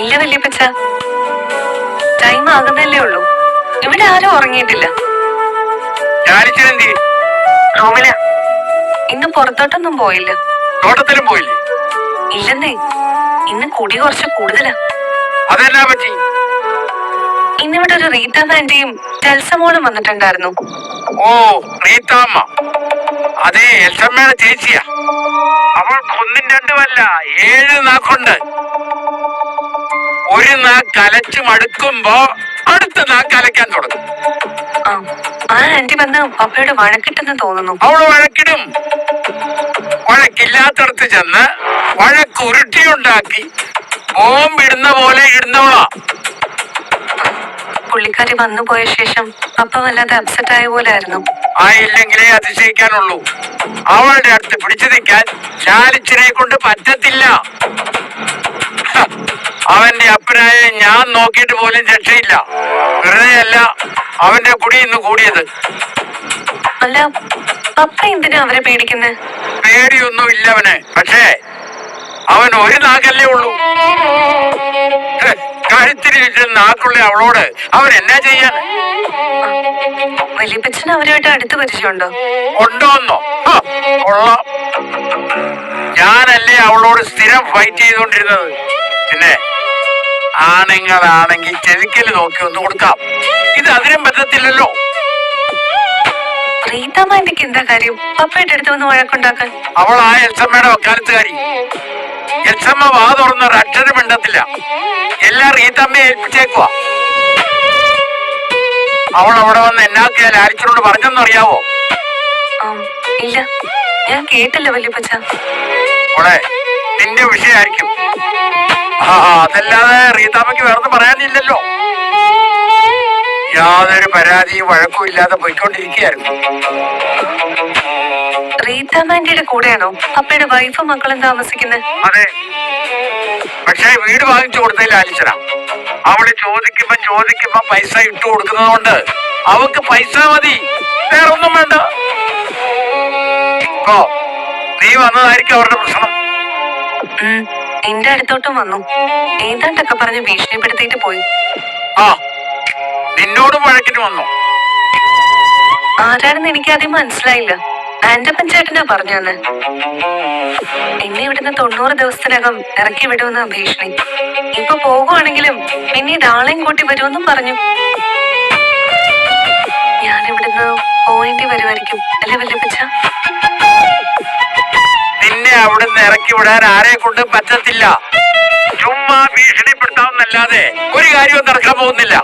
ഇല്ല വല്യപ്പച്ച, ടൈം ആകുന്നല്ലേ ഉള്ളൂ. ഇവിടെ ആരും ഉറങ്ങിയിട്ടില്ല. റൂമില. ഇന്ന് പുറത്തോട്ടൊന്നും പോയില്ല. തോട്ടത്തിലും പോയില്ലേ? ഇല്ലെന്നേ, ഇന്ന് കുടി കുറച്ച് കൂടുതലാ. അതെന്നാ പറ്റി? ഇന്നിവിടെ ഒരു റീത്താമ്മ ആന്റിയും ടെൽസമോളും വന്നിട്ടുണ്ടായിരുന്നു. ഓ, റീത്താമ്മ. അതെ, എൽസമ്മയുടെ ചേച്ചിയാ. അവൾക്ക് ഒന്നും രണ്ടുമല്ല 7 നാക്കുണ്ട്. ഒരു നാക്ക് അലച്ചു മടുക്കുമ്പോ അടുത്ത നാക്ക് അലയ്ക്കാൻ തുടങ്ങും. ആ ആന്റി വന്ന് പപ്പയോട് വഴക്കിട്ടെന്ന് തോന്നുന്നു. അവള് വഴക്കിടും. വഴക്കില്ലാത്തടത്ത് ചെന്ന് വഴക്ക് ഉരുട്ടിയുണ്ടാക്കി ബോംബിടുന്ന പോലെ ഇടുന്നവളാ. പുള്ളിക്കാരി വന്നു പോയ ശേഷം പപ്പ വല്ലാതെ അപ്സെറ്റ് ആയ പോലെ ആയിരുന്നു. ആയില്ലെങ്കിലേ അതിശയിക്കാനുള്ളൂ. അവളുടെ അടുത്ത് പിടിച്ചു നിൽക്കാൻ ചാലിച്ചിനെ കൊണ്ട് പറ്റത്തില്ല. അവന്റെ അപ്പനായ ഞാൻ നോക്കിയിട്ട് പോലും രക്ഷയില്ല. വെറുതെയല്ല അവന്റെ കുടി ഇന്ന് കൂടിയത്. അല്ല, പപ്പ എന്തിനാ അവരെ പേടിക്കുന്നത്? പേടിയൊന്നും ഇല്ല അവന്. പക്ഷേ അവൻ ഒരു നാക്കല്ലേ ഉള്ളൂ. കഴുത്തിന് ചുറ്റും നാക്കുള്ള അവളോട് അവൻ എന്നാ ചെയ്യാൻ? വലിയപ്പച്ചന് അവരുമായിട്ട് അടുത്ത് പരിചയമുണ്ടോ? ഉണ്ടോന്നോ? കൊള്ളാം. ഞാനല്ലേ അവളോട് സ്ഥിരം ഫൈറ്റ് ചെയ്തോണ്ടിരുന്നത്. പിന്നെ ആണുങ്ങളാണെങ്കിൽ ചെവിക്കല് നോക്കി ഒന്ന് കൊടുക്കാം. ഇത് അതിനും പറ്റത്തില്ലല്ലോ. റീത്താമ്മ ആന്റിക്ക് എന്താ കാര്യം പപ്പയുടെ അടുത്ത് വന്ന് വഴക്കുണ്ടാക്കാൻ? അവൾ ആ എൽസമ്മയുടെ വക്കാലത്തുകാരി. എൽസമ്മ വാ തുറന്ന ഒരു അക്ഷരം മിണ്ടത്തില്ല. എല്ലാം റീത്തമ്മയെ ഏൽപ്പിച്ചേക്കുവാ. അവൾ അവിടെ വന്ന് എന്നാക്കിയാ ലാലിച്ചനോട് പറഞ്ഞെന്നറിയാവോ? ഇല്ല, ഞാൻ കേട്ടില്ല വല്യപ്പച്ച. അവളെ നിന്റെ വിഷയമായിരിക്കും. അതല്ലാതെ റീത്താമ്മയ്ക്ക് വേറൊന്നും പറയാനില്ലല്ലോ. യാതൊരു പരാതിയും വഴക്കും ഇല്ലാതെ പോയിക്കൊണ്ടിരിക്കുകയായിരുന്നു. റീത്താമ്മന്റെ കൂടെയാണോ പപ്പയുടെ വൈഫും മക്കളും താമസിക്കുന്നത്? അതെ, പക്ഷെ വീട് വാങ്ങിച്ചു കൊടുത്തതിൽ ആലിച്ചന. അവള് ചോദിക്കുമ്പോ പൈസ ഇട്ടു കൊടുക്കുന്നത് കൊണ്ട് അവക്ക് പൈസ മതി, വേറൊന്നും വേണ്ട. ഇപ്പോ നീ വന്നതായിരിക്കും അവരുടെ പ്രശ്നം. എന്റെ അടുത്തോട്ടും വന്നു. ഏതാണ്ടൊക്കെ പറഞ്ഞ് ഭീഷണിപ്പെടുത്തിയിട്ട് പോയി. നിന്നോടും വഴക്കിന് വന്നു. ആരാണെന്ന് എനിക്കാദ്യം മനസ്സിലായില്ല. ആന്റപ്പൻ ചേട്ടനാ പറഞ്ഞു തന്നെ. എന്നെ ഇവിടുന്ന് 90 ദിവസത്തിനകം ഇറക്കി വിടുമെന്ന ഭീഷണി. ഇപ്പൊ പോകുവാണെങ്കിലും പിന്നീട് ആളെയും കൂട്ടി വരുമെന്നും പറഞ്ഞു. ഞാൻ ഇവിടുന്ന് പോവേണ്ടി വരുമായിരിക്കും അല്ലേ വല്യപ്പച്ച? നിന്നെ അവിടുന്ന് ഇറക്കി വിടാൻ ആരെ കൊണ്ടും പറ്റത്തില്ല. ചുമ്മാ ഭീഷണിപ്പെടുത്താവുന്നല്ലാതെ ഒരു കാര്യവും നടക്കാൻ പോകുന്നില്ല.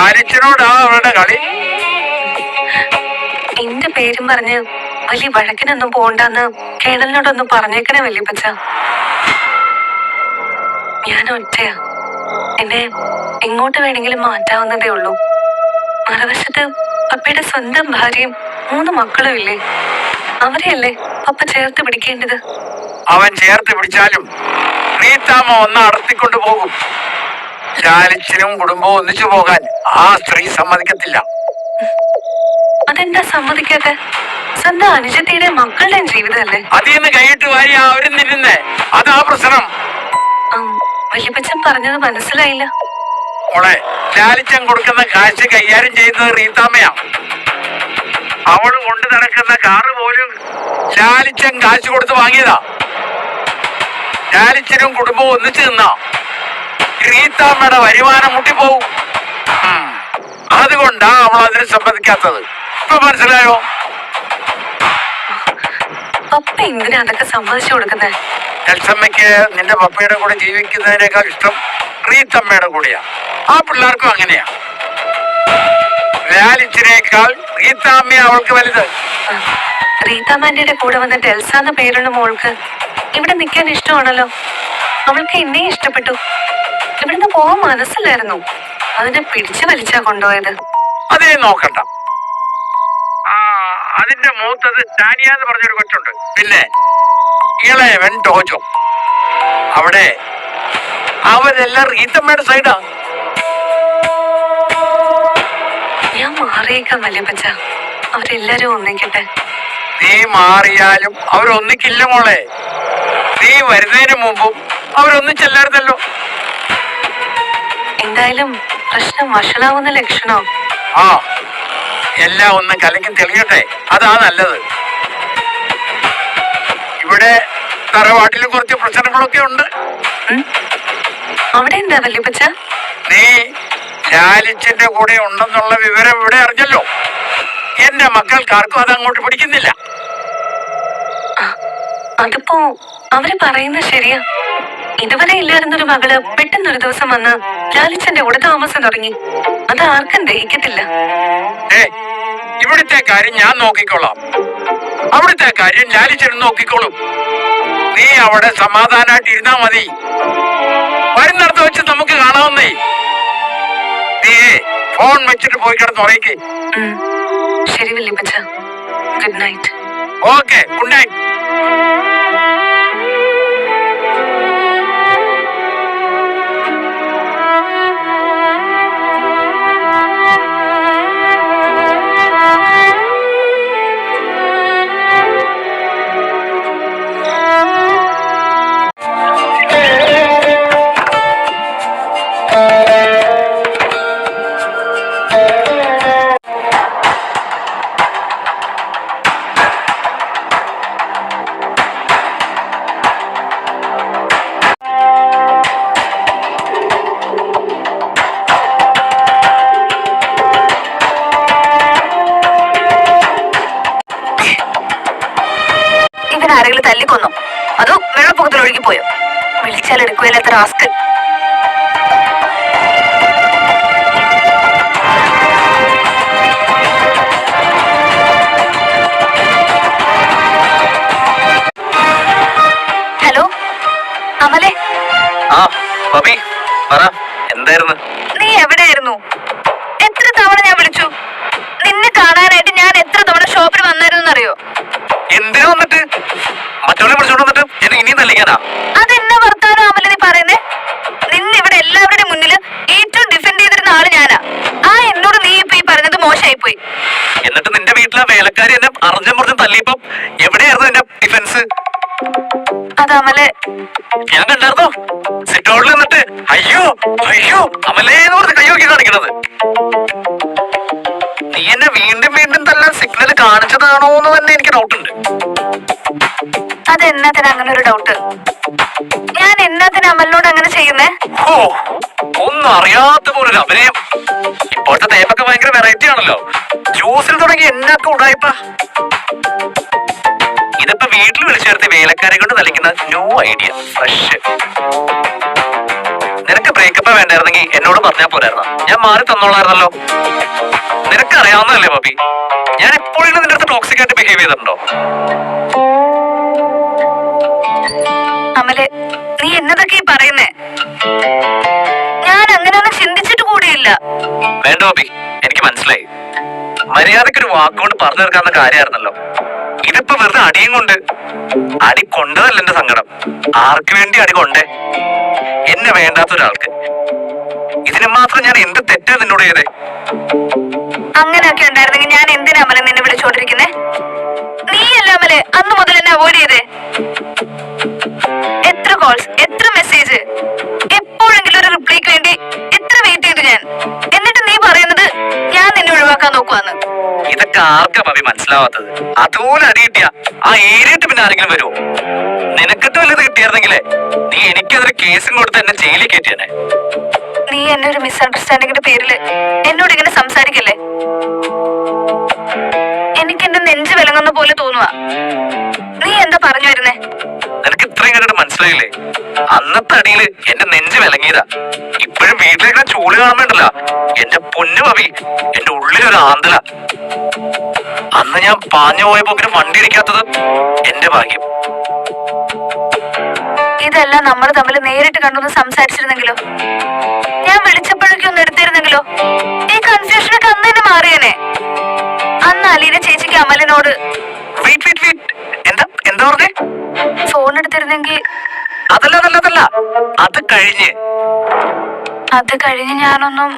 ആലിച്ചനോടാ അവരുടെ കളി. എന്റെ പേരും പറഞ്ഞ് വലിയ വഴക്കിനൊന്നും പോണ്ടെന്ന് കേണലിനോടൊന്നും പറഞ്ഞേക്കണേ വല്യപ്പച്ച. ഞാൻ ഒറ്റയാ. എന്നെ എങ്ങോട്ട് വേണമെങ്കിലും മാറ്റാവുന്നതേ ഉള്ളൂ. മറുവശത്ത് പപ്പയുടെ സ്വന്തം ഭാര്യയും 3 മക്കളും ഇല്ലേ? അവരെയല്ലേ പപ്പ ചേർത്ത് പിടിക്കേണ്ടത്. അവൻ ചേർത്ത് പിടിച്ചാലും റീത്താമ്മ ഒന്ന് അടർത്തിക്കൊണ്ടു പോകും. ലാലിച്ചനും കുടുംബവും ഒന്നിച്ചു പോകാൻ ആ സ്ത്രീ സമ്മതിക്കത്തില്ല. അതെന്താ സമ്മതിക്കാതെ? സ്വന്തം അനുജത്തിയുടെ മക്കളുടെയും ജീവിതമല്ലേ? അതിന്ന് കൈയിട്ട് വാരി അവരും നിരുന്നേ. അതാ പ്രശ്നം. വല്യപ്പച്ചൻ പറഞ്ഞത് മനസ്സിലായില്ല. മോളെ, ലാലിച്ചൻ കൊടുക്കുന്ന കാശ് കൈകാര്യം ചെയ്യുന്നത് റീത്താമ്മയാ. അവള് കൊണ്ടു നടക്കുന്ന കാറ് പോലും ലാലിച്ചൻ കാശ് കൊടുത്ത് വാങ്ങിയതാ. ലാലിച്ചനും കുടുംബവും ഒന്നിച്ചു നിന്നാ റീത്താമ്മയുടെ വരുമാനം മുട്ടിപ്പോവും. അതുകൊണ്ടാ അവൾ അതിന് സമ്മതിക്കാത്തത്. ഇപ്പൊ മനസ്സിലായോ? പപ്പ എന്തിനാ അതൊക്കെ സമ്മതിച്ചു കൊടുക്കുന്നത്? എൽസമ്മയ്ക്ക് നിന്റെ പപ്പയുടെ കൂടെ ജീവിക്കുന്നതിനേക്കാൾ ഇഷ്ടം റീത്തമ്മയുടെ കൂടെയാ. ആ പിള്ളേർക്കും അങ്ങനെയാ. ലാലിച്ചിനേക്കാൾ റീത്താമ്മ അവൾക്ക് വലുത്. റീത്താമ്മന്റെ കൂടെ വന്ന ടെൽസ എന്ന പേരുള്ള മോൾക്ക് ഇവിടെ നിൽക്കാൻ ഇഷ്ടമാണല്ലോ. അവൾക്ക് എന്നെ ഇഷ്ടപ്പെട്ടു. ഇവിടുന്ന് പോവാൻ മനസ്സിലായിരുന്നു. അതിനെ പിടിച്ചു വലിച്ചാ കൊണ്ടുപോയത്. അതേ നോക്കണ്ട. അതിന്റെ മൂത്തത് ടാനിയാന്ന് പറഞ്ഞൊരു കൊച്ചുണ്ട്. പിന്നെ ഇളയവൻ ടോജോ. അവിടെ അവരെല്ലാം റീത്തമ്മയുടെ സൈഡാ. ഞാൻ മാറിയേക്കാം വല്യപ്പച്ച. അവരെല്ലാരും ഒന്നിക്കട്ടെ. നീ മാറിയാലും അവരൊന്നിക്കില്ല മോളെ. നീ വരുന്നതിന് മുമ്പും അവരൊന്നിച്ചല്ലായിരുന്നല്ലോ. എന്തായാലും പ്രശ്നം വഷളാവുന്ന ലക്ഷണോ? ആ, എല്ലാം ഒന്ന് കലങ്ങി തെളിയട്ടെ, അതാ നല്ലത്. ഇവിടെ തറവാട്ടിലും കുറച്ച് പ്രശ്നങ്ങളൊക്കെ ഉണ്ട്. അവിടെ എന്താ വല്യപ്പച്ച? നീ ലാലിച്ചന്റെ കൂടെ ഉണ്ടെന്നുള്ള വിവരം ഇവിടെ അറിഞ്ഞല്ലോ. എന്റെ മക്കൾക്കാർക്കും അത് അങ്ങോട്ട് പിടിക്കുന്നില്ല. അതിപ്പോ അവര് പറയുന്നത് ശരിയാ. ഇതുവരെ ഇല്ലായിരുന്നൊരു മകള് പെട്ടെന്നൊരു ദിവസം വന്ന് ലാലിച്ചന്റെ കൂടെ താമസം തുടങ്ങി. അത് ആർക്കും ദഹിക്കത്തില്ല. ഇവിടുത്തെ കാര്യം ഞാൻ നോക്കിക്കോളാം, അവിടുത്തെ കാര്യം ലാലിച്ചൻ നോക്കിക്കോളും. നീ അവിടെ സമാധാനമായിട്ട് ഇരുന്നാ മതി. വരുന്നിടത്ത് വെച്ച് നമുക്ക് കാണാവുന്നേ. നീ ഫോൺ വെച്ചിട്ട് പോയി കിടന്നുറങ്ങിക്ക്. ശരി വല്യപ്പച്ച, good night. Okay, good night. ആരെങ്കിലും തല്ലിക്കൊന്നോ അതോ വെള്ളപ്പൊക്കത്തിൽ ഒഴുകി പോയോ? വിളിച്ചാൽ എടുക്കുകയില്ലാത്ത റാസ്കൽ. ഹലോ അമലെ. എന്തായിരുന്നു? നീ എവിടെയായിരുന്നു? എത്ര തവണ ഞാൻ വിളിച്ചു. നിന്നെ കാണാനായിട്ട് ഞാൻ എത്ര തവണ ഷോപ്പിൽ വന്നായിരുന്നു അറിയോ? എന്തിനു വന്നിട്ട്? മറ്റവളെ വിളിച്ചോണ്ട് വന്നിട്ട് എന്നെ ഇനിയും തല്ലിക്കാനാ? അതെന്നെ വർത്താനോ അമല നീ പറയുന്നേ? നിന്നെ ഇവിടെ എല്ലാവരുടെ മുന്നിൽ ഏറ്റവും ഡിഫെൻഡ് ചെയ്തിരുന്ന ആള് ഞാനാ. എന്നോട് നീ ഇപ്പൊ ഈ പറഞ്ഞത് മോശമായി പോയി. എന്നിട്ട് നിന്റെ വീട്ടിലെ വേലക്കാരി എന്നെ അറിഞ്ഞും പറഞ്ഞും തല്ലിയപ്പം എവിടെയായിരുന്നു എന്റെ ഡിഫൻസ്? അതമലെ ഞാൻ കണ്ടായിരുന്നോ സിറ്റൗട്ടിൽ നിന്നിട്ട് അയ്യോ അയ്യോ അമലേന്ന് പറഞ്ഞ് കയ്യോക്കി കാണിക്കണത്? നീ എന്നെ വീണ്ടും വീണ്ടും തല്ലാൻ സിഗ്നൽ കാണിച്ചതാണോ എന്ന് തന്നെ എനിക്ക് ഡൗട്ടുണ്ട്. അതെന്നാത്തിന് അങ്ങനെ ഒരു ഡൗട്ട്? ഞാൻ എന്നാത്തിന് അമലിനോട് അങ്ങനെ ചെയ്യുന്നേ? ഓ, ഒന്നും അറിയാത്ത പോലൊരു അഭിനയം. ഇപ്പോഴത്തെ തേപ്പൊക്കെ ഭയങ്കര വെറൈറ്റി ആണല്ലോ. ജ്യൂസിൽ തുടങ്ങി എന്നൊക്കെ ഉടായിപ്പ. ഇതിപ്പോ വീട്ടിൽ വിളിച്ചു ചേർത്ത് വേലക്കാരെ കൊണ്ട് തളിക്കുന്ന ന്യൂ ഐഡിയ, ഫ്രഷ്. നിനക്ക് ബ്രേക്കപ്പ് വേണ്ടായിരുന്നെങ്കിൽ എന്നോട് പറഞ്ഞാൽ പോരായിരുന്നോ? ഞാൻ മാറി തന്നോളായിരുന്നല്ലോ. നിനക്ക് അറിയാവുന്നതല്ലേ ബോബി, ഞാൻ എപ്പോഴും നിന്റെ അടുത്ത് ടോക്സിക് ആയിട്ട് ബിഹേവ് ചെയ്തിട്ടുണ്ടോ? അമലെ, നീ എന്നതൊക്കെ ഈ പറയുന്നേ? ഞാൻ അങ്ങനെയൊന്നും ചിന്തിച്ചിട്ട് കൂടിയില്ല. വേണ്ട ബോബി, എനിക്ക് മനസ്സിലായി. മര്യാദക്കൊരു വാക്കുകൊണ്ട് പറഞ്ഞു തീർക്കാവുന്ന കാര്യമായിരുന്നല്ലോ. ഇതിപ്പോ വെറുതെ അടിയും കൊണ്ട്. അടി കൊണ്ടതല്ല എന്റെ സങ്കടം, ആർക്ക് വേണ്ടി അടി കൊണ്ടേ? എന്നെ വേണ്ടാത്ത ഒരാൾക്ക്. ഇതിന് മാത്രം ഞാൻ എന്ത് തെറ്റാ നിന്നോട് ചെയ്തേ? അങ്ങനെയൊക്കെ ഉണ്ടായിരുന്നെങ്കിൽ ഞാൻ എന്തിനാ അമലെ നിന്നെ വിളിച്ചോണ്ടിരിക്കുന്നേ? നീയല്ല അമലെ അന്ന് മുതൽ എന്നെ അവോയ്ഡ് ചെയ്തേ. എത്ര കോൾസ്, എത്ര മെസ്സേജ്, എപ്പോഴെങ്കിലും ഒരു റിപ്ലൈക്ക് വേണ്ടി എത്ര വെയിറ്റ് ചെയ്തു ഞാൻ. എന്നിട്ട് നീ പറയുന്നത് ഞാൻ നിന്നെ ഒഴിവാക്കാൻ നോക്കുവാന്ന്. ഇതൊക്കെ ആർക്കാ പവി മനസ്സിലാവാത്തത്? അതുപോലെ അടി കിട്ടിയ ആ ഏരിയിട്ട് പിന്നെ ആരെങ്കിലും വരുമോ? നിനക്കിട്ട് വല്ലത് കിട്ടിയായിരുന്നെങ്കിലേ നീ എനിക്കതൊരു കേസും കൊടുത്ത് എന്നെ ജയിലിൽ കയറ്റിയനെ. നീ എന്നെ ഒരു മിസ്അണ്ടർസ്റ്റാൻഡിങ്ങിന്റെ പേരില് എന്നോട് ഇങ്ങനെ സംസാരിക്കല്ലേ. എനിക്ക് എന്റെ നെഞ്ച് വിലങ്ങുന്ന പോലെ തോന്നുവാ. നീ എന്താ പറഞ്ഞു വരുന്നേ? നിനക്ക് ഇത്രയും കണ്ടിട്ട് മനസ്സിലായില്ലേ? അന്നത്തെ അടിയില് എന്റെ നെഞ്ച് വിലങ്ങിയതാ. ഇപ്പോഴും വീട്ടിലേക്ക് ചൂട് കാണുമ്പോണ്ടല്ല എന്റെ പൊന്നു പവി, എന്റെ ഉള്ളിലൊരു ആന്തല. അന്ന് ഞാൻ പാഞ്ഞു പോയ പോക്കിന് വണ്ടി ഇടിക്കാത്തത് എന്റെ ഭാഗ്യം. ഇതെല്ലാം നമ്മൾ തമ്മിൽ നേരിട്ട് കണ്ടൊന്ന് സംസാരിച്ചിരുന്നെങ്കിലോ, ഞാൻ വിളിച്ചപ്പോഴേക്കും ഒന്ന് എടുത്തിരുന്നെങ്കിലോ, ഈ കൺഫ്യൂഷനൊക്കെ അന്ന് തന്നെ മാറിയേനെ. അന്ന് അലീന ചേച്ചിക്ക് അമലിനോട് എന്താ പറഞ്ഞേ? ഫോൺ എടുത്തിരുന്നെങ്കിൽ. അതല്ല അത് കഴിഞ്ഞ് ഞാനൊന്നും.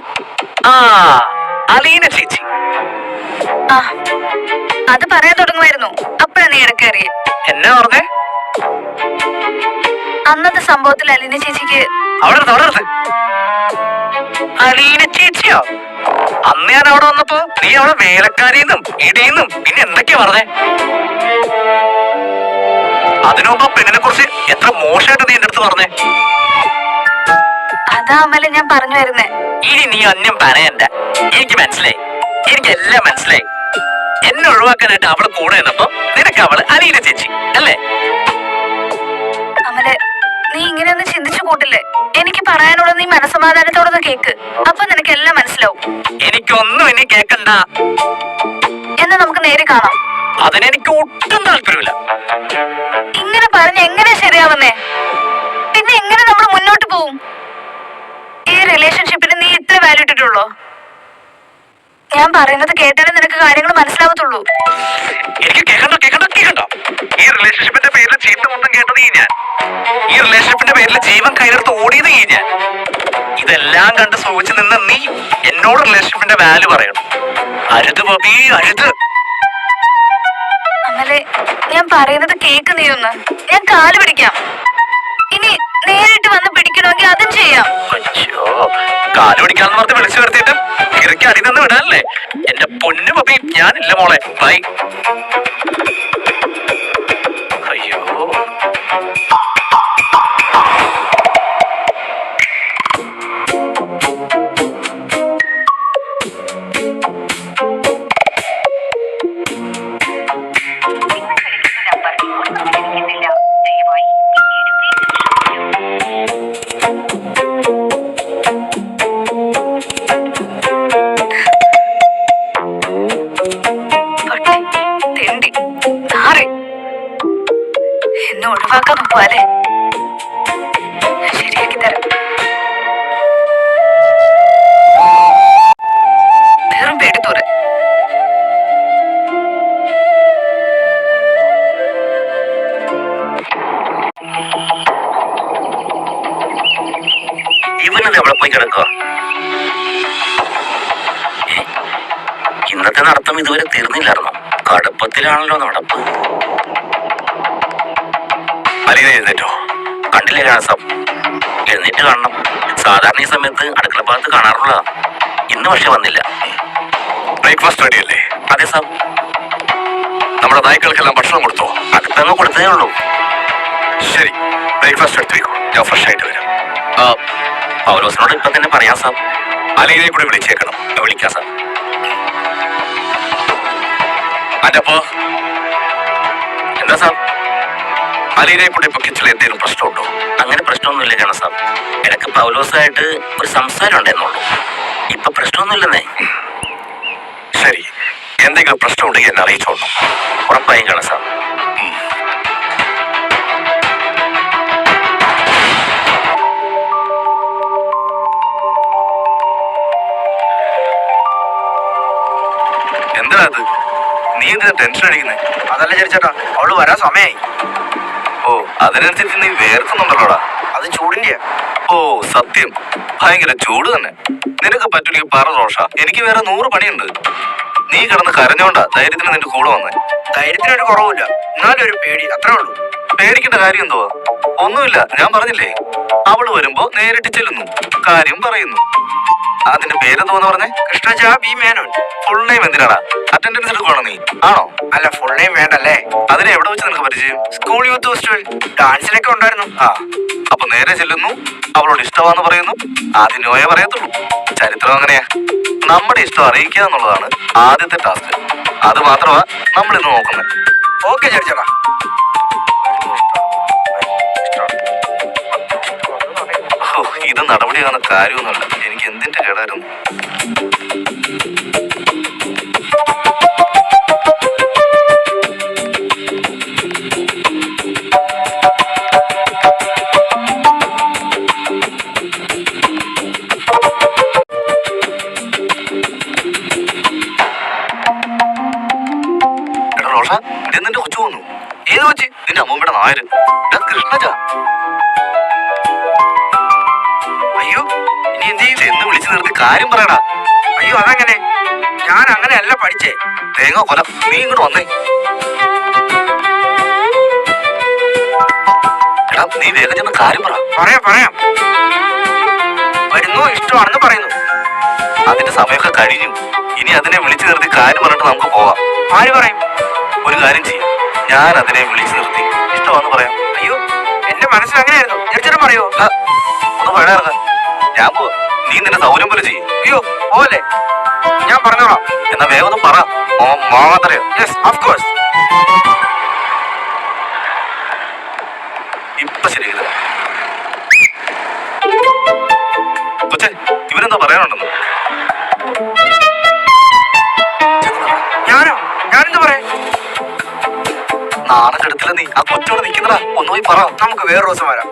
അലീന ചേച്ചി അത് പറയാൻ തുടങ്ങുമായിരുന്നു. അപ്പഴാണ് നീ ഇടക്കേറിയ. എന്നാ പറഞ്ഞേ? അന്നത്തെ സംഭവത്തിൽ അലീന ചേച്ചിക്ക് അവിടെ അലീന ചേച്ചിയോ? അന്ന് ഞാൻ അവിടെ വന്നപ്പോ നീ അവിടെ വേലക്കാരിന്നും ഇടിയെന്നും പിന്നെ എന്തൊക്കെയാ പറഞ്ഞേ? അതിനു മുമ്പ് പെണ്ണിനെ കുറിച്ച് എത്ര മോശമായിട്ട് നീ എന്റെ അടുത്ത് പറഞ്ഞേ? അതാ അമലെ ഞാൻ പറഞ്ഞു വരുന്നേ. ഇനി നീ അന്യം പറയണ്ട. എനിക്ക് മനസ്സിലായി, എനിക്കെല്ലാം മനസ്സിലായി. എന്നെ ഒഴിവാക്കാനായിട്ട് അവള് കൂടെ നിന്നപ്പോ നിനക്ക് അവള് അലീന ചേച്ചി അല്ലേ? അമലെ, നീ ഇങ്ങനെയൊന്നും ചിന്തിച്ചു കൂട്ടില്ലേ. എനിക്ക് പറയാനുള്ളത് നീ മനസ്സമാധാനത്തോടൊന്ന് കേക്ക്. അപ്പൊ നിനക്ക് എല്ലാം മനസ്സിലാവും. എനിക്കൊന്നും ഇനി കേക്കണ്ട. എന്നാ നമുക്ക് നേരെ കാണാം. അതിനെനിക്ക് ഒട്ടും താല്പര്യമില്ല. ഇങ്ങനെ പറഞ്ഞ് എങ്ങനെ ശരിയാവുന്നേ? പിന്നെ എങ്ങനെ നമ്മൾ മുന്നോട്ട് പോവും? ഈ റിലേഷൻഷിപ്പിന് നീ ഇത്ര വാല്യൂ ഇട്ടിട്ടുള്ളോ? ഞാൻ പറയുന്നത് കേട്ടാലേ നിനക്ക് കാര്യങ്ങൾ മനസ്സിലാവത്തുള്ളൂ. എനിക്ക് കേൾക്കണ്ട കേൾക്കണ്ട കേൾക്കണ്ട. ഈ റിലേഷൻഷിപ്പിന്റെ പേരിൽ ചീത്ത മൊത്തം കേട്ടത് ഈ ഞാൻ. ഈ റിലേഷൻഷിപ്പിന്റെ പേരിൽ ജീവൻ കയ്യിലെടുത്ത് ഓടിയത് ഈ ഞാൻ. ഇതെല്ലാം കണ്ട് സൂചിച്ച് നിന്ന് നീ എന്നോട് റിലേഷൻഷിപ്പിന്റെ വാല്യൂ പറയണം. അരുത് ബോബി, അരുത്. അമലെ, ഞാൻ പറയുന്നത് കേക്ക് നീ ഒന്ന്. ഞാൻ കാല് പിടിക്കാം. ഇനി നേരിട്ട് വന്ന് പിടിക്കണമെങ്കിൽ അതും ചെയ്യാം. അയ്യോ, കാല് പിടിക്കാന്ന് പറഞ്ഞ് വിളിച്ചു വരുത്തിയിട്ട് കിറക്കി അടി നിന്ന് വിടാനല്ലേ? എന്റെ പൊന്നു ബോബി, ഞാനില്ല മോളെ. ബൈ. അയ്യോ, എന്നെ ഒഴിവാക്കാൻ നോക്കുവാലേ? ശരിയാക്കി തരാം. വെറും പേടിത്തൂര്. ഇവനത് എവിടെ പോയി കിടക്കുക? ഇന്നത്തെ നടത്തം ഇതുവരെ തീർന്നില്ലായിരുന്നോ? കടുപ്പത്തിലാണല്ലോ നടപ്പ്. അലീന എഴുന്നേറ്റോ? കണ്ടില്ലേ രാസം? എഴുന്നേറ്റ് കാണണം. സാധാരണ ഈ സമയത്ത് അടുക്കള ഭാഗത്ത് കാണാറുള്ളതാ. ഇന്ന് പക്ഷെ വന്നില്ല. ബ്രേക്ക്ഫാസ്റ്റ് റെഡി അല്ലേ? അതെ സാർ. നമ്മുടെ നായ്ക്കൾക്കെല്ലാം ഭക്ഷണം കൊടുത്തോ? അതിപ്പോ അങ്ങ് കൊടുത്തതേ ഉള്ളൂ. ശരി, ബ്രേക്ക്ഫാസ്റ്റ് എടുത്തു വയ്ക്കൂ. ഞാൻ ഫ്രഷ് ആയിട്ട് വരാം. പൗലോസിനോട് ഇപ്പൊ തന്നെ പറയാം സാർ. അലീനയെ കൂടി വിളിച്ചേക്കണം. വിളിക്കാം സാർ. അല്ലപ്പോ എന്താ സാർ? അലീനയെ കൂടി ഇപ്പൊ കിച്ചണിൽ എന്തെങ്കിലും പ്രശ്നമുണ്ടോ? അങ്ങനെ പ്രശ്നമൊന്നുമില്ല കാണാം സാർ. ഇടയ്ക്ക് പൗലോസായിട്ട് ഒരു സംസാരം ഉണ്ടായിരുന്നുള്ളൂ. ഇപ്പൊ പ്രശ്നമൊന്നുമില്ലെന്നേ. ശരി, എന്തെങ്കിലും പ്രശ്നമുണ്ടെങ്കിൽ എന്നെ അറിയിച്ചോളൂ. ഉറപ്പായും കാണാം സാർ. എന്താ അത്? നീ എന്തിനാ ടെൻഷൻ അടിക്കുന്നേ? അതല്ല ചേട്ടാ, അവള് വരാൻ സമയായി. ഓ, അതിനനുസരിച്ച് നീ വേർക്കുന്നുണ്ടല്ലോടാ. അത് ചൂടിന്റെയാ. ഓ സത്യം, ഭയങ്കര ചൂട് തന്നെ. നിനക്ക് പറ്റില്ലെങ്കിൽ പറ റോഷ, എനിക്ക് വേറെ 100 പണിയുണ്ട്. നീ കിടന്ന് കരഞ്ഞോണ്ടാ ധൈര്യത്തിന് നിന്റെ കൂടെ വന്നേ. ധൈര്യത്തിനൊരു കുറവില്ല, എന്നാലും ഒരു പേടി, അത്രേ ഉള്ളൂ. പേടിക്കേണ്ട കാര്യം എന്തുവാ? ഒന്നുമില്ല, ഞാൻ പറഞ്ഞില്ലേ, അവള് വരുമ്പോ നേരിട്ട് ചെല്ലുന്നു, കാര്യം പറയുന്നു. അതിന്റെ പേരെന്തോന്ന് പറഞ്ഞേ? Krishnaja B Menon. Full name എന്തിനാടാ? അറ്റൻഡൻസ് എടുക്കുവാണോ നീ? ആണോ? അല്ല, ഫുൾ നെയിം വേണ്ടല്ലേ. അതിനെ എവിടെ വെച്ച് നിനക്ക് പരിചയം? സ്കൂൾ യൂത്ത് ഫെസ്റ്റിവൽ ഡാൻസിനൊക്കെ ഉണ്ടായിരുന്നു. ആ, അപ്പൊ നേരെ ചെല്ലുന്നു, അവളോട് ഇഷ്ടമാന്ന് പറയുന്നു, ആദ്യം നോയെ പറയത്തുള്ളൂ. ചരിത്രം അങ്ങനെയാ. നമ്മുടെ ഇഷ്ടം അറിയിക്കുക എന്നുള്ളതാണ് ആദ്യത്തെ ടാസ്ക്. അത് മാത്രമാ നമ്മൾ ഇന്ന് നോക്കുന്നത്. ഓക്കെ ചേട്ടാ. ഇത് നടപടിയാകുന്ന കാര്യമൊന്നുമല്ല. എനിക്ക് എന്തിന്റെ കേടായിരുന്നു. റോഷ, ഇത് നിന്റെ കൊച്ചു വന്നു. ഏത് കൊച്ച്? നിന്റെ അമ്മൂമ്മയുടെ നായര്. കൃഷ്ണജ. അയ്യോ, ഇനി എന്ത് ചെയ്യും? എന്ന് വിളിച്ചു നിർത്തി കാര്യം പറയടാ. അയ്യോ, അതങ്ങനെ. ഞാൻ അങ്ങനെയല്ല പഠിച്ചേ. തേങ്ങ കൊല, നീ ഇങ്ങോട്ട് വന്നേ. എടാ, നീ വേഗം ചെന്ന് കാര്യം പറ. പറയാം. വരുന്ന ഒന്നും ഇഷ്ടമാണെന്ന് പറയുന്നു. അതിന്റെ സമയമൊക്കെ കഴിഞ്ഞു. ഇനി അതിനെ വിളിച്ചു നിർത്തി കാര്യം പറഞ്ഞിട്ട് നമുക്ക് പോവാം. ആര് പറയും? ഒരു കാര്യം ചെയ്യും, ഞാൻ അതിനെ വിളിച്ചു നിർത്തി ഇഷ്ടമാണെന്ന് പറയാം. അയ്യോ, എന്റെ മനസ്സിൽ അങ്ങനെയായിരുന്നു. തീർച്ചയായിട്ടും പറയോ? ഒന്ന് പഴയിറങ്ങാൻ. ഞാൻ പോവാ, നീ നിന്റെ സൗകര്യം പോലെ ചെയ്യും. അയ്യോ പോലെ, ഞാൻ പറഞ്ഞോളാം. എന്നാ വേഗം ഒന്ന് പറ. മാത്രയോ? Yes, of course. ഇപ്പൊ ശരിയാ. കൊച്ചേ, ഇവരെന്താ പറയാനുണ്ടെന്ന്? ഞാനെന്ത് പറയാ? നാളെ കെടുത്തില്ല നീ. ആ കൊച്ചോട് നിൽക്കുന്നടാ, ഒന്ന് പോയി പറ. നമുക്ക് വേറെ ദിവസം വരാം.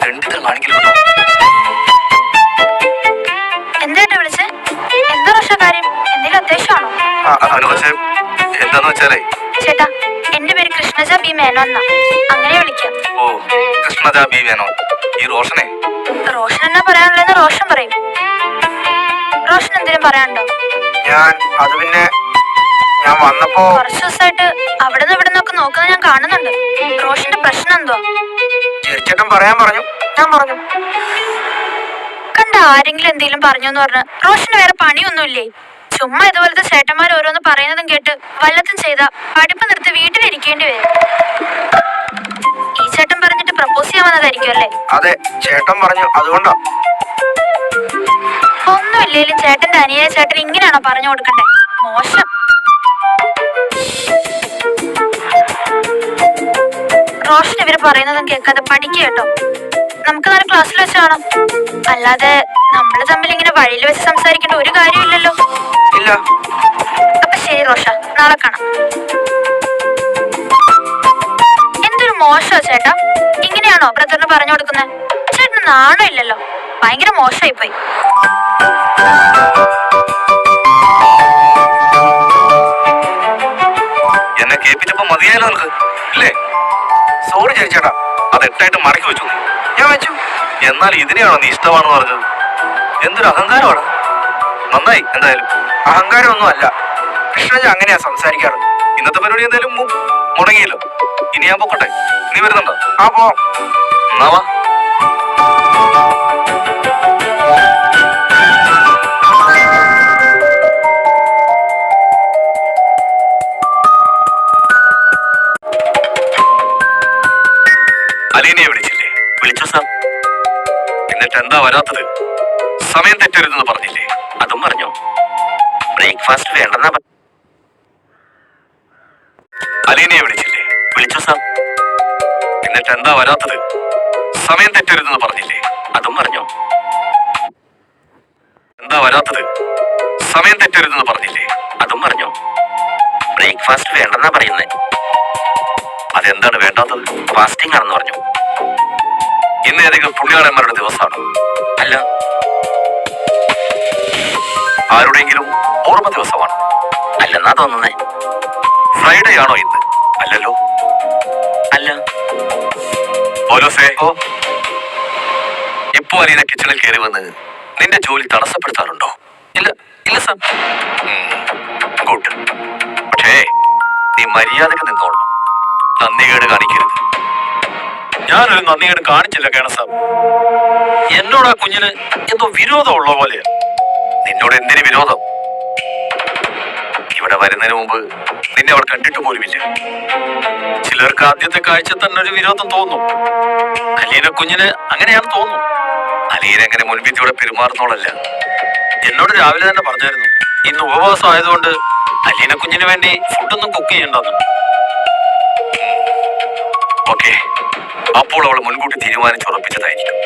രണ്ടിത്ര കാണിക്കില്ല കേട്ടോ. എന്താ വിളിച്ചേ? എന്താ റോഷ കാര്യം? എന്തെങ്കിലും അത്യാവശ്യമാണോ? അതിന് പക്ഷേ എന്താന്ന് വെച്ചാലേ, ചേട്ടാ, എന്റെ പേര് കൃഷ്ണജ ബി മേനോൻ എന്നാ. അങ്ങനെ വിളിക്കാം. ഓ, കൃഷ്ണജ ബി മേനോൻ. ഈ റോഷനെ റോഷൻ എന്നാ പറയാനുള്ളതെന്ന് റോഷൻ പറയും. റോഷൻ എന്തിനും പറയാനുണ്ടോ? ഞാൻ വന്നപ്പോ കുറച്ചു ദിവസമായിട്ട് അവിടെ നിന്ന് ഇവിടെ നിന്നൊക്കെ നോക്കുന്നത് ഞാൻ കാണുന്നുണ്ട്. റോഷന്റെ പ്രശ്നം എന്തോ? ചേട്ടൻ പറയാൻ പറഞ്ഞു, ഞാൻ പറഞ്ഞു. കണ്ട ആരെങ്കിലും എന്തെങ്കിലും പറഞ്ഞു എന്ന് പറഞ്ഞ് റോഷന് വേറെ പണിയൊന്നുമില്ലേ? ചുമ്മാ ഇതുപോലത്തെ ചേട്ടന്മാർ ഓരോന്ന് പറയുന്നതും കേട്ട് വല്ലതും ചെയ്ത പഠിപ്പ് നിർത്തി വീട്ടിലിരിക്കേണ്ടി വരും. ഈ ചേട്ടൻ പറഞ്ഞിട്ട് പ്രപ്പോസ് ചെയ്യാൻ വന്നതായിരിക്കും അല്ലേ? അതെ, ചേട്ടൻ പറഞ്ഞു, അതുകൊണ്ടാ. ഒന്നുമില്ലേലും ചേട്ടന്റെ അനിയ ചേട്ടൻ ഇങ്ങനെയാണോ പറഞ്ഞു കൊടുക്കണ്ടേ? മോശം. റോഷൻ ഇവര് പറയുന്നതും കേൾക്കാതെ പഠിക്കുക കേട്ടോ. നമുക്ക് നാളെ ക്ലാസ്സിൽ വെച്ച് കാണാം. അല്ലാതെ നമ്മൾ തമ്മിൽ ഇങ്ങനെ വഴിയിൽ വെച്ച് സംസാരിക്കേണ്ട ഒരു കാര്യമില്ലല്ലോ. ഇല്ല. അപ്പൊ ശരി റോഷ, നാളെ കാണാം. എന്തൊരു മോശോ ചേട്ടാ, ഇങ്ങനെയാണോ ബ്രദറിന് പറഞ്ഞു കൊടുക്കുന്നത്? ചേട്ടന് നാണോ ഇല്ലല്ലോ, ഭയങ്കര മോശമായി പോയി. എന്നെ കേൾപ്പിച്ചപ്പോ മതിയായാലോ നിനക്ക് ഇല്ലേ? സോറി ചേട്ടാ. അത് എട്ടായിട്ട് മടക്കി വെച്ചു. ഞാൻ വെച്ചു. എന്നാൽ ഇതിനെയാണോ നീ ഇഷ്ടമാണെന്ന് പറഞ്ഞത്? എന്തൊരു അഹങ്കാരമാണ്. നന്നായി. എന്തായാലും അഹങ്കാരമൊന്നും അല്ല, കൃഷ്ണജ അങ്ങനെയാ സംസാരിക്കാറ്. ഇന്നത്തെ പരിപാടി എന്തായാലും മുടങ്ങിയല്ലോ. ഇനി ഞാൻ പൊക്കട്ടെ, നീ വരുന്നുണ്ടോ? ആ പോ. എന്നാ വാ. അലീനയെ വിളിച്ചില്ലേ? വിളിച്ചു സാർ. എന്നിട്ട് എന്താ വരാത്തത്? സമയം തെറ്റരുതെന്ന് പറഞ്ഞില്ലേ? അതും പറഞ്ഞോ. ബ്രേക്ക്ഫാസ്റ്റ് വേണ്ടെന്നാ. അലീനയെ വിളിച്ചില്ലേ? വിളിച്ചു സാർ. എന്നിട്ട് എന്താ വരാത്തത്? സമയം തെറ്റരുതെന്ന് പറഞ്ഞില്ലേ? അതും പറഞ്ഞോ. എന്താ വരാത്തത്? സമയം തെറ്റരുതെന്ന് പറഞ്ഞില്ലേ? അതും പറഞ്ഞോ. ബ്രേക്ക്ഫാസ്റ്റ് വേണ്ടെന്നാ പറയുന്നേ. അതെന്താണ് വേണ്ടാത്തത്? ഫാസ്റ്റിംഗ് ആണെന്ന് പറഞ്ഞു. ഇന്ന് ഏതെങ്കിലും പുണ്യാളന്മാരുടെ ദിവസമാണോ? അല്ല. ആരുടെയെങ്കിലും ഓർമ്മ ദിവസമാണ്? അല്ലെന്നാ തോന്നുന്നേ. ഫ്രൈഡേ ആണോ ഇന്ന്? അല്ലല്ലോ. അല്ല. ഓ, ഇപ്പോ അലീന കിച്ചണിൽ കയറി വന്ന് നിന്റെ ജോലി തടസ്സപ്പെടുത്താറുണ്ടോ? ഇല്ല, ഇല്ല സാർ. ഗുഡ്. പക്ഷേ നീ മര്യാദക്ക് നിന്നോളണം. നന്ദികേട് കാണിക്കരുത്. ഞാനൊരു നന്ദികേട് കാണിച്ചില്ല കേണ സാർ. എന്നോട് ആ കുഞ്ഞിന് എന്തോ വിരോധമുള്ള പോലെയാ. നിന്നോട് എന്തിനു വിരോധം? ഇവിടെ വരുന്നതിന് മുമ്പ് നിന്നെ അവൾ കണ്ടിട്ട് പോലുമില്ല. ചിലർക്ക് ആദ്യത്തെ കാഴ്ച തന്നെ ഒരു വിരോധം തോന്നും. അലീന കുഞ്ഞിന് അങ്ങനെയാണ് തോന്നും. അലീന എങ്ങനെ മുൻവിധിയോടെ പെരുമാറുന്നോളല്ല. എന്നോട് രാവിലെ തന്നെ പറഞ്ഞായിരുന്നു, ഇന്ന് ഉപവാസം ആയതുകൊണ്ട് അലീന കുഞ്ഞിന് വേണ്ടി ഫുഡൊന്നും കുക്ക് ചെയ്യണ്ടെന്ന്. ഓക്കെ, അപ്പോൾ അവൾ മുൻകൂട്ടി തീരുമാനിച്ചുറപ്പിച്ചതായിരിക്കും.